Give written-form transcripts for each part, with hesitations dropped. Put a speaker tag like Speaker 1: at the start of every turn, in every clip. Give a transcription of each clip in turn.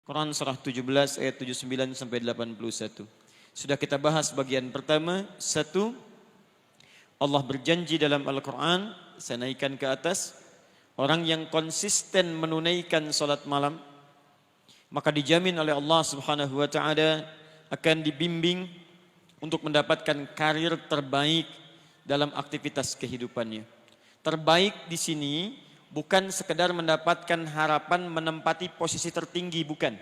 Speaker 1: Quran surah 17 ayat 79 sampai 81. Sudah kita bahas bagian pertama. Satu, Allah berjanji dalam Al-Quran, saya naikkan ke atas, orang yang konsisten menunaikan salat malam, maka dijamin oleh Allah Subhanahu wa taala akan dibimbing untuk mendapatkan karir terbaik dalam aktivitas kehidupannya. Terbaik di sini bukan sekedar mendapatkan harapan menempati posisi tertinggi, bukan.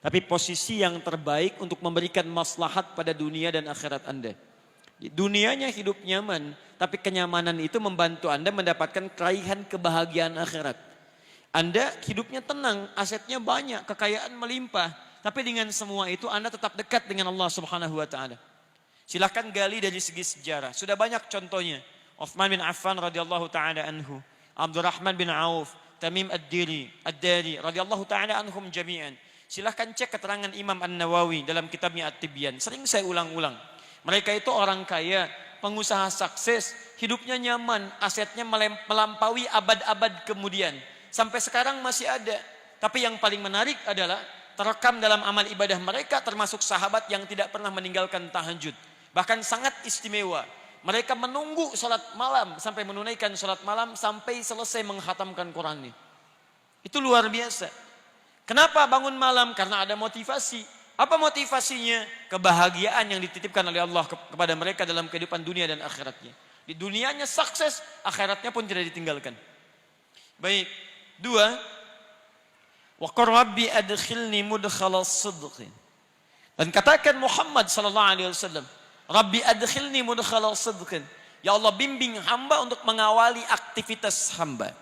Speaker 1: Tapi posisi yang terbaik untuk memberikan maslahat pada dunia dan akhirat Anda. Dunianya hidup nyaman, tapi kenyamanan itu membantu Anda mendapatkan keraihan kebahagiaan akhirat. Anda hidupnya tenang, asetnya banyak, kekayaan melimpah, tapi dengan semua itu Anda tetap dekat dengan Allah Subhanahu wa taala. Silahkan gali dari segi sejarah. Sudah banyak contohnya. Uthman bin Affan radhiyallahu taala anhu, Abdurrahman bin Auf, Tamim ad-Dari radhiyallahu taala anhum jami'an. Silahkan cek keterangan Imam An-Nawawi dalam kitabnya At-Tibyan. Sering saya ulang-ulang. Mereka itu orang kaya, pengusaha sukses, hidupnya nyaman, asetnya melampaui abad-abad kemudian. Sampai sekarang masih ada. Tapi yang paling menarik adalah terekam dalam amal ibadah mereka, termasuk sahabat yang tidak pernah meninggalkan tahajud. Bahkan sangat istimewa. Mereka menunggu salat malam sampai menunaikan salat malam sampai selesai menghatamkan Quran ini. Itu luar biasa. Kenapa bangun malam? Karena ada motivasi. Apa motivasinya? Kebahagiaan yang dititipkan oleh Allah kepada mereka dalam kehidupan dunia dan akhiratnya. Di dunianya sukses, akhiratnya pun tidak ditinggalkan. Baik. Dua, wa qur rabbi adkhilni mudkhalas sidqin. Dan katakan Muhammad sallallahu alaihi wasallam, Rabbi adkhilni mudkhalas sidqin. Ya Allah, bimbing hamba untuk mengawali aktivitas hamba.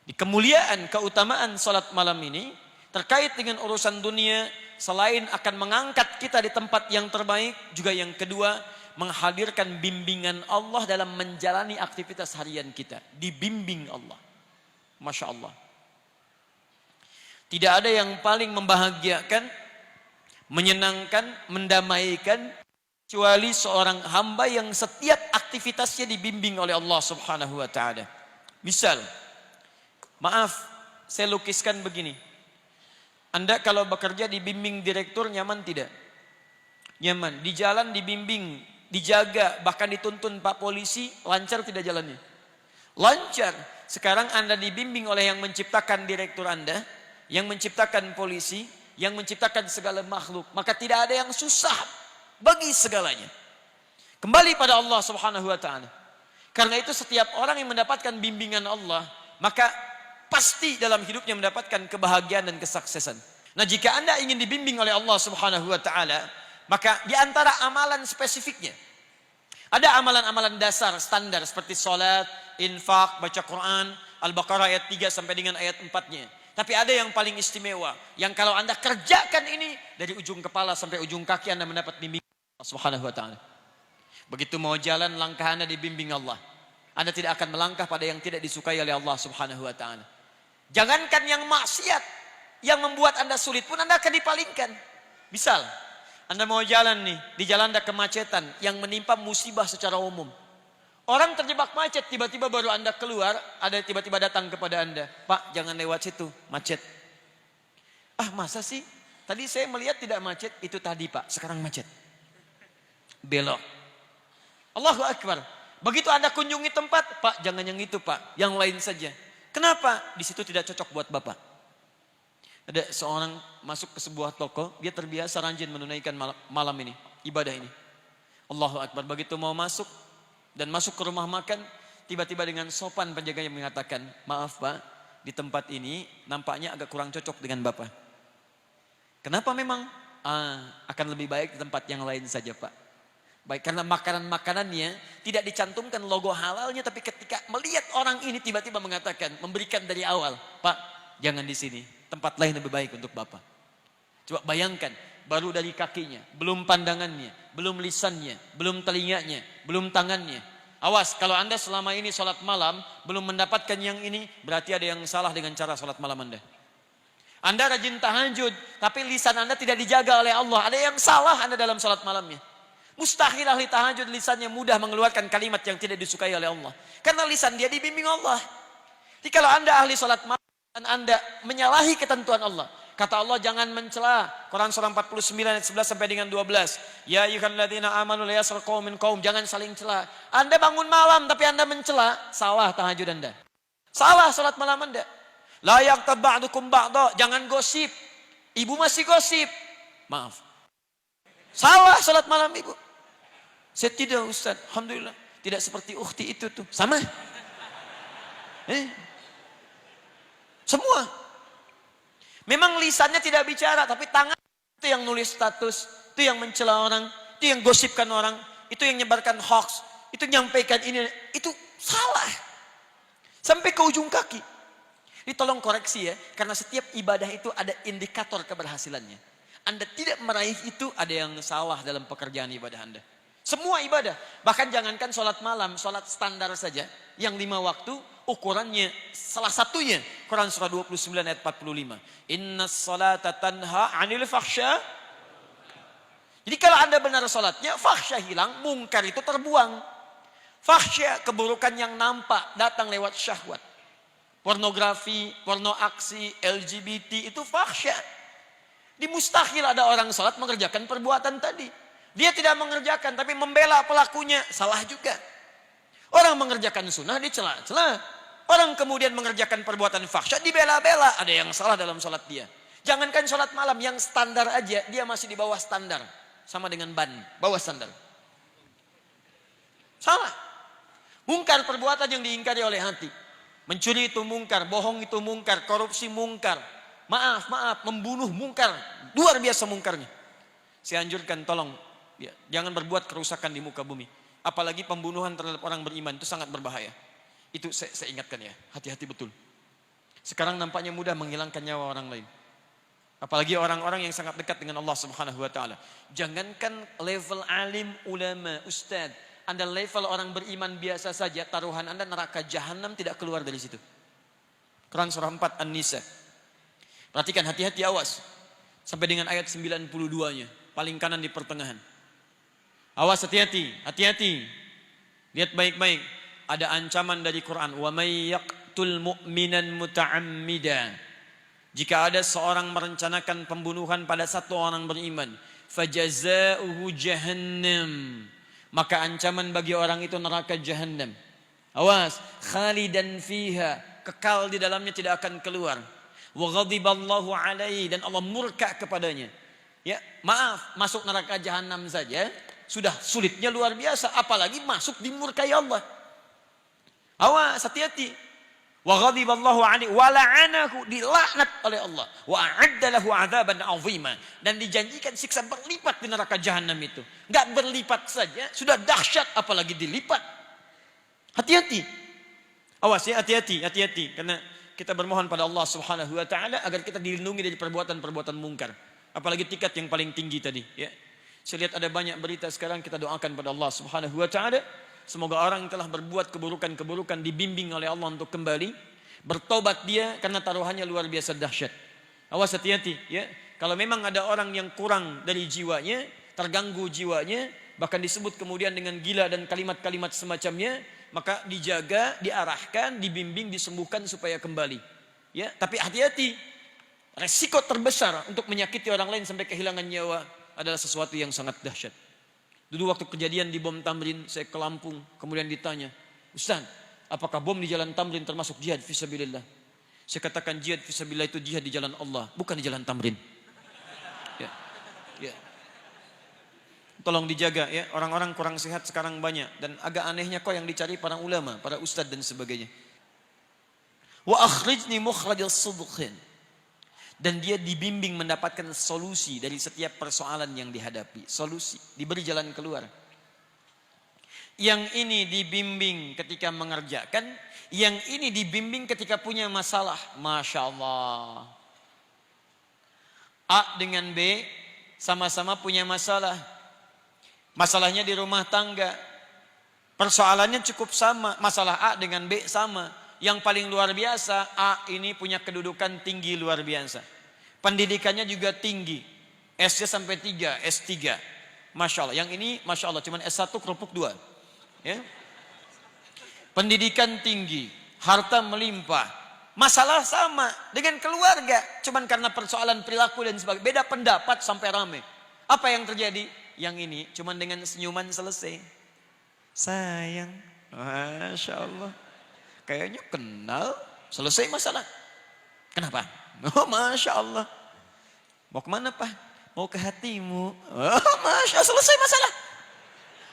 Speaker 1: Di kemuliaan, keutamaan salat malam ini terkait dengan urusan dunia, selain akan mengangkat kita di tempat yang terbaik, juga yang kedua menghadirkan bimbingan Allah dalam menjalani aktivitas harian kita. Dibimbing Allah. Masya Allah. Tidak ada yang paling membahagiakan, menyenangkan, mendamaikan kecuali seorang hamba yang setiap aktivitasnya dibimbing oleh Allah Subhanahu wa taala. Misal, maaf, saya lukiskan begini. Anda kalau bekerja dibimbing direktur nyaman tidak? Nyaman. Di jalan dibimbing, dijaga, bahkan dituntun Pak Polisi, lancar tidak jalannya? Lancar. Sekarang Anda dibimbing oleh yang menciptakan direktur Anda, yang menciptakan polisi, yang menciptakan segala makhluk. Maka tidak ada yang susah bagi segalanya. Kembali pada Allah Subhanahu wa taala. Karena itu setiap orang yang mendapatkan bimbingan Allah, maka pasti dalam hidupnya mendapatkan kebahagiaan dan kesuksesan. Nah, jika Anda ingin dibimbing oleh Allah Subhanahu wa taala, maka di antara amalan spesifiknya ada amalan-amalan dasar standar seperti salat, infak, baca Quran, Al-Baqarah ayat 3 sampai dengan ayat 4-nya. Tapi ada yang paling istimewa, yang kalau Anda kerjakan ini dari ujung kepala sampai ujung kaki Anda mendapat bimbingan Allah Subhanahu wa taala. Begitu mau jalan, langkah Anda dibimbing Allah. Anda tidak akan melangkah pada yang tidak disukai oleh Allah Subhanahu wa taala. Jangankan yang maksiat, yang membuat Anda sulit pun Anda akan dipalingkan. Misal, Anda mau jalan nih, di jalan ada kemacetan yang menimpa musibah secara umum. Orang terjebak macet, tiba-tiba baru Anda keluar, ada tiba-tiba datang kepada Anda, Pak, jangan lewat situ, macet. Ah, masa sih? Tadi saya melihat tidak macet, itu tadi Pak, sekarang macet. Belok. Allahu Akbar. Begitu Anda kunjungi tempat, Pak, jangan yang itu Pak, yang lain saja. Kenapa? Di situ tidak cocok buat Bapak. Ada seorang masuk ke sebuah toko, dia terbiasa rajin menunaikan malam ini, ibadah ini. Allahu Akbar. Begitu mau masuk dan masuk ke rumah makan, tiba-tiba dengan sopan penjaganya mengatakan, maaf Pak, di tempat ini nampaknya agak kurang cocok dengan Bapak. Kenapa memang? Akan lebih baik di tempat yang lain saja Pak. Baik, karena makanan-makanannya tidak dicantumkan logo halalnya, tapi ketika melihat orang ini tiba-tiba mengatakan, memberikan dari awal, Pak, jangan di sini, tempat lain lebih baik untuk Bapak. Coba bayangkan, baru dari kakinya, belum pandangannya, belum lisannya, belum telinganya, belum tangannya. Awas, kalau Anda selama ini sholat malam, belum mendapatkan yang ini, berarti ada yang salah dengan cara sholat malam Anda. Anda rajin tahajud, tapi lisan Anda tidak dijaga oleh Allah. Ada yang salah Anda dalam sholat malamnya. Mustahil ahli tahajud lisannya mudah mengeluarkan kalimat yang tidak disukai oleh Allah. Karena lisan dia dibimbing Allah. Jadi kalau Anda ahli sholat malam dan Anda menyalahi ketentuan Allah, Kata Allah jangan mencela. Quran surah 49 ayat 11 sampai dengan 12. Ya ayyuhalladzina amanu la yaskhar qaumun min qaum. Jangan saling cela. Anda bangun malam tapi Anda mencela, salah tahajud Anda. Salah salat malam Anda. La yaghtab ba'dukum ba'dha. Jangan gosip. Ibu masih gosip. Maaf. Salah salat malam ibu. Saya tidak Ustaz. Alhamdulillah. Tidak seperti ukhti itu tuh. Sama. Semua. Memang lisannya tidak bicara, tapi tangan itu yang nulis status, itu yang mencela orang, itu yang gosipkan orang, itu yang menyebarkan hoax, itu nyampaikan ini, itu salah. Sampai ke ujung kaki. Ini tolong koreksi ya, karena setiap ibadah itu ada indikator keberhasilannya. Anda tidak meraih itu, ada yang salah dalam pekerjaan ibadah Anda. Semua ibadah, bahkan jangankan sholat malam, sholat standar saja, yang 5 waktu, ukurannya salah satunya Quran surah 29 ayat 45. Innas salata tanha 'anil fahsya. Jadi kalau Anda benar salatnya, fahsya hilang, mungkar itu terbuang. Fahsya keburukan yang nampak datang lewat syahwat. Pornografi, porno aksi, LGBT itu fahsya. Di mustahil ada orang salat mengerjakan perbuatan tadi. Dia tidak mengerjakan tapi membela pelakunya, salah juga. Orang mengerjakan sunnah dicela-cela. Orang kemudian mengerjakan perbuatan fahsya dibela-bela. Ada yang salah dalam sholat dia. Jangankan sholat malam yang standar aja, dia masih di bawah standar. Sama dengan ban, bawah standar. Salah. Mungkar perbuatan yang diingkari oleh hati. Mencuri itu mungkar, bohong itu mungkar, korupsi mungkar. Maaf, membunuh mungkar. Luar biasa mungkarnya. Saya anjurkan tolong, ya, jangan berbuat kerusakan di muka bumi. Apalagi pembunuhan terhadap orang beriman itu sangat berbahaya. Itu saya ingatkan ya, hati-hati betul. Sekarang nampaknya mudah menghilangkan nyawa orang lain. Apalagi orang-orang yang sangat dekat dengan Allah Subhanahu wa taala. Jangankan level alim, ulama, ustaz, Anda level orang beriman biasa saja, taruhan Anda neraka jahanam tidak keluar dari situ. Quran surah 4 An-Nisa. Perhatikan, hati-hati, awas. Sampai dengan ayat 92-nya, paling kanan di pertengahan. Awas, hati-hati, hati-hati. Lihat baik-baik. Ada ancaman dari Quran. Wa may yaqtul mu'minan muta'ammida. Jika ada seorang merencanakan pembunuhan pada satu orang beriman, fajaza'uhu jahannam. Maka ancaman bagi orang itu neraka jahannam. Awas, khalidan fiha, kekal di dalamnya tidak akan keluar. Wa ghadiballahu alaihi, dan Allah murka kepadanya. Ya, maaf, masuk neraka jahannam saja sudah sulitnya luar biasa, apalagi masuk dimurkai Allah. Awas, hati-hati. Wa ghadiballahu alaihi wa la'anahu, dilaknat oleh Allah. Wa a'adda lahu 'adzaban 'azima, dan dijanjikan siksa berlipat di neraka jahanam itu. Enggak berlipat saja, sudah dahsyat apalagi dilipat. Hati-hati. Awas ya, hati-hati, hati-hati, karena kita bermohon pada Allah Subhanahu wa taala agar kita dilindungi dari perbuatan-perbuatan mungkar. Apalagi tingkat yang paling tinggi tadi, ya. Saya lihat ada banyak berita sekarang, kita doakan pada Allah Subhanahu wa taala semoga orang yang telah berbuat keburukan-keburukan dibimbing oleh Allah untuk kembali bertobat dia, karena taruhannya luar biasa dahsyat. Awas, hati-hati ya. Kalau memang ada orang yang kurang dari jiwanya, terganggu jiwanya, bahkan disebut kemudian dengan gila dan kalimat-kalimat semacamnya, maka dijaga, diarahkan, dibimbing, disembuhkan supaya kembali. Ya, tapi hati-hati. Resiko terbesar untuk menyakiti orang lain sampai kehilangan nyawa adalah sesuatu yang sangat dahsyat. Dulu waktu kejadian di bom Tamrin, saya ke Lampung, kemudian ditanya, Ustaz, apakah bom di jalan Tamrin termasuk jihad fisabilillah? Saya katakan jihad fisabilillah itu jihad di jalan Allah, bukan di jalan Tamrin. Ya, ya. Tolong dijaga ya, orang-orang kurang sehat sekarang banyak, dan agak anehnya kok yang dicari para ulama, para ustadz dan sebagainya. Wa akhrijni mukhrajal sidqin. Dan dia dibimbing mendapatkan solusi dari setiap persoalan yang dihadapi. Solusi, diberi jalan keluar. Yang ini dibimbing ketika mengerjakan, yang ini dibimbing ketika punya masalah. Masya Allah. A dengan B sama-sama punya masalah. Masalahnya di rumah tangga. Persoalannya cukup sama. Masalah A dengan B sama. Yang paling luar biasa, A ini punya kedudukan tinggi luar biasa. Pendidikannya juga tinggi. S-nya sampai 3, S3. Masya Allah. Yang ini Masya Allah cuma S1 kerupuk 2. Ya. Pendidikan tinggi. Harta melimpah. Masalah sama dengan keluarga. Cuman karena persoalan perilaku dan sebagainya. Beda pendapat sampai rame. Apa yang terjadi? Yang ini cuman dengan senyuman selesai. Sayang. Masya Allah. Kayaknya kenal. Selesai masalah. Kenapa? Oh Masya Allah. Mau kemana Pak? Mau ke hatimu. Oh Masya Allah. Selesai masalah.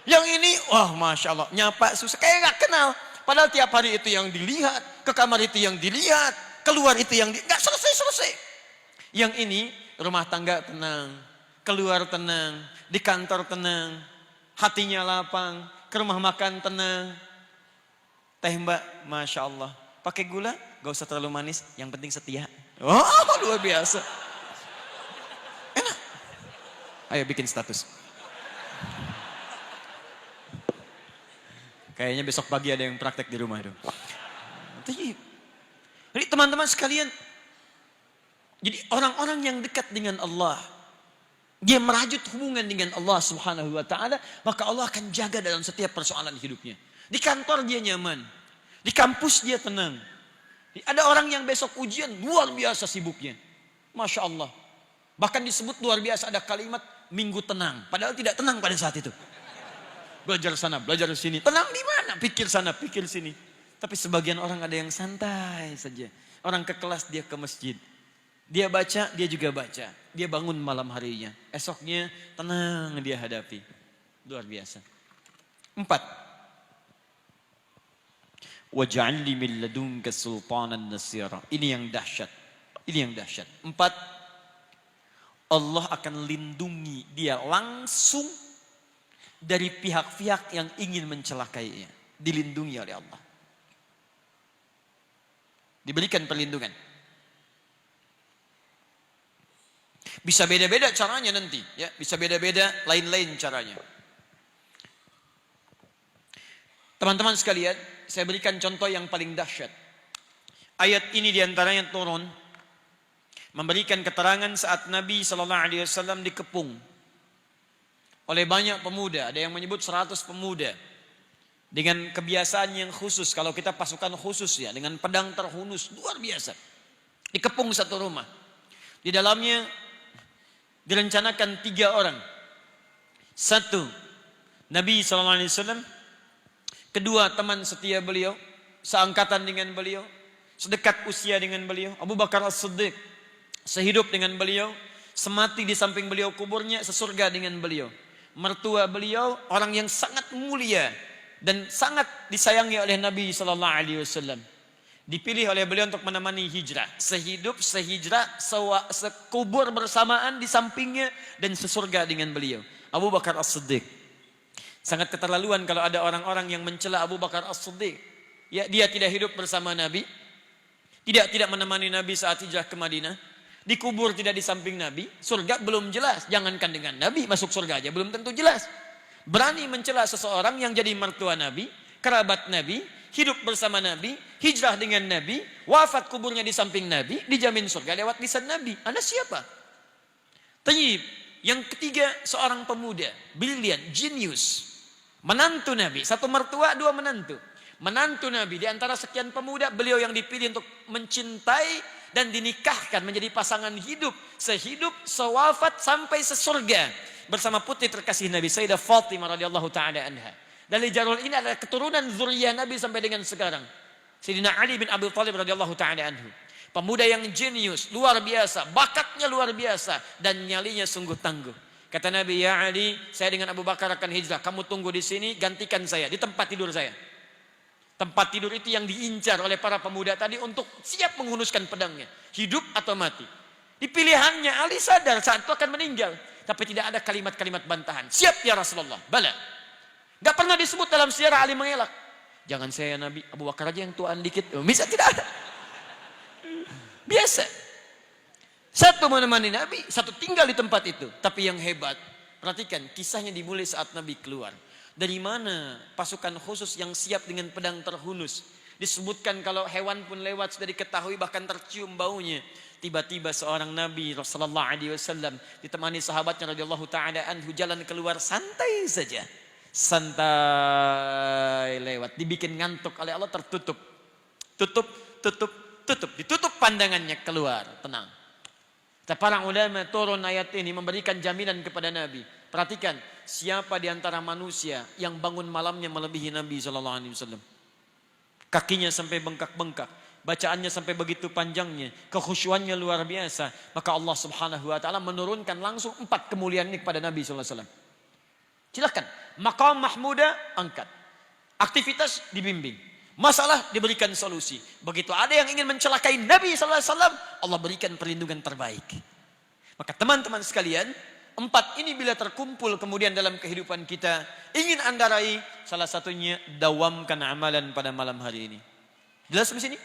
Speaker 1: Yang ini, wah Masya Allah. Nyapa susah. Kayak gak kenal. Padahal tiap hari itu yang dilihat, ke kamar itu yang dilihat, keluar itu yang nggak selesai. Yang ini rumah tangga tenang, keluar tenang, di kantor tenang, hatinya lapang, ke rumah makan tenang. Teh Mbak, Masya Allah, pakai gula, gak usah terlalu manis, yang penting setia. Oh luar biasa. Enak. Ayo bikin status. Kayaknya besok pagi ada yang praktek di rumah itu. Jadi teman-teman sekalian, jadi orang-orang yang dekat dengan Allah, dia merajut hubungan dengan Allah Subhanahu wa taala, maka Allah akan jaga dalam setiap persoalan hidupnya. Di kantor dia nyaman, di kampus dia tenang. Ada orang yang besok ujian luar biasa sibuknya. Masya Allah. Bahkan disebut luar biasa ada kalimat minggu tenang, padahal tidak tenang pada saat itu. Belajar sana, belajar sini. Tenang di mana? Pikir sana, pikir sini. Tapi sebagian orang ada yang santai saja. Orang ke kelas, dia ke masjid. Dia baca, dia juga baca. Dia bangun malam harinya. Esoknya tenang dia hadapi. Luar biasa. 4. Waj'alni min ladunka sultanan nasira. Ini yang dahsyat. Ini yang dahsyat. 4. Allah akan lindungi dia langsung dari pihak-pihak yang ingin mencelakainya. Dilindungi oleh Allah. Diberikan perlindungan. Bisa beda-beda caranya nanti. Ya, bisa beda-beda lain-lain caranya. Teman-teman sekalian, saya berikan contoh yang paling dahsyat. Ayat ini diantaranya turun memberikan keterangan saat Nabi SAW dikepung oleh banyak pemuda. Ada yang menyebut 100 pemuda. Dengan kebiasaan yang khusus. Kalau kita pasukan khusus ya. Dengan pedang terhunus. Luar biasa. Dikepung satu rumah. Di dalamnya direncanakan 3 orang. 1. Nabi SAW. 2. Teman setia beliau. Seangkatan dengan beliau. Sedekat usia dengan beliau. Abu Bakar As-Siddiq. Sehidup dengan beliau. Semati di samping beliau kuburnya. Sesurga dengan beliau. Mertua beliau orang yang sangat mulia dan sangat disayangi oleh Nabi SAW. Dipilih oleh beliau untuk menemani hijrah, sehidup, sehijrah, sekubur bersamaan di sampingnya dan sesurga dengan beliau. Abu Bakar As-Siddiq. Sangat keterlaluan kalau ada orang-orang yang mencela Abu Bakar As-Siddiq. Ya, dia tidak hidup bersama Nabi, tidak menemani Nabi saat hijrah ke Madinah. Dikubur tidak di samping Nabi, surga belum jelas. Jangankan dengan Nabi, masuk surga aja belum tentu jelas. Berani mencela seseorang yang jadi mertua Nabi, kerabat Nabi, hidup bersama Nabi, hijrah dengan Nabi, wafat kuburnya di samping Nabi, dijamin surga lewat lisan Nabi. Anda siapa? Tayyib. Yang ketiga, seorang pemuda, brilian, jenius. Menantu Nabi, 1 mertua, 2 menantu. Menantu Nabi, di antara sekian pemuda, beliau yang dipilih untuk mencintai dan dinikahkan menjadi pasangan hidup, sehidup, sewafat sampai sesurga bersama putri terkasih Nabi Sayyidah Fatimah radhiyallahu taala anha. Dari jalur ini adalah keturunan zuriyah Nabi sampai dengan sekarang. Sayyidina Ali bin Abi Thalib radhiyallahu taala anhu. Pemuda yang jenius, luar biasa, bakatnya luar biasa dan nyalinya sungguh tangguh. Kata Nabi, "Ya Ali, saya dengan Abu Bakar akan hijrah. Kamu tunggu di sini, gantikan saya di tempat tidur saya." Tempat tidur itu yang diincar oleh para pemuda tadi untuk siap menghunuskan pedangnya. Hidup atau mati. Di pilihannya Ali sadar saat itu akan meninggal. Tapi tidak ada kalimat-kalimat bantahan. Siap ya Rasulullah. Bala. Gak pernah disebut dalam sejarah Ali mengelak. Jangan saya Nabi, Abu Bakar aja yang tuaan dikit. Bisa tidak ada. Biasa. 1 menemani Nabi, 1 tinggal di tempat itu. Tapi yang hebat, perhatikan kisahnya dimulai saat Nabi keluar. Dari mana pasukan khusus yang siap dengan pedang terhunus? Disebutkan kalau hewan pun lewat sudah diketahui bahkan tercium baunya. Tiba-tiba seorang Nabi sallallahu alaihi wasallam ditemani sahabatnya radhiyallahu taala anhu jalan keluar santai saja. Santai lewat, dibikin ngantuk oleh Allah tertutup. Tutup ditutup pandangannya, keluar, tenang. Para ulama turun ayat ini memberikan jaminan kepada Nabi. Perhatikan, siapa di antara manusia yang bangun malamnya melebihi Nabi SAW. Kakinya sampai bengkak-bengkak, bacaannya sampai begitu panjangnya, kekhusyuannya luar biasa. Maka Allah Subhanahu wa taala menurunkan langsung 4 kemuliaan ini kepada Nabi SAW. Silakan, maqam mahmuda angkat. Aktivitas dibimbing. Masalah diberikan solusi. Begitu ada yang ingin mencelakai Nabi SAW, Allah berikan perlindungan terbaik. Maka teman-teman sekalian, 4 ini bila terkumpul kemudian dalam kehidupan kita, ingin Anda raih, salah satunya dawamkan amalan pada malam hari ini. Jelas di sini?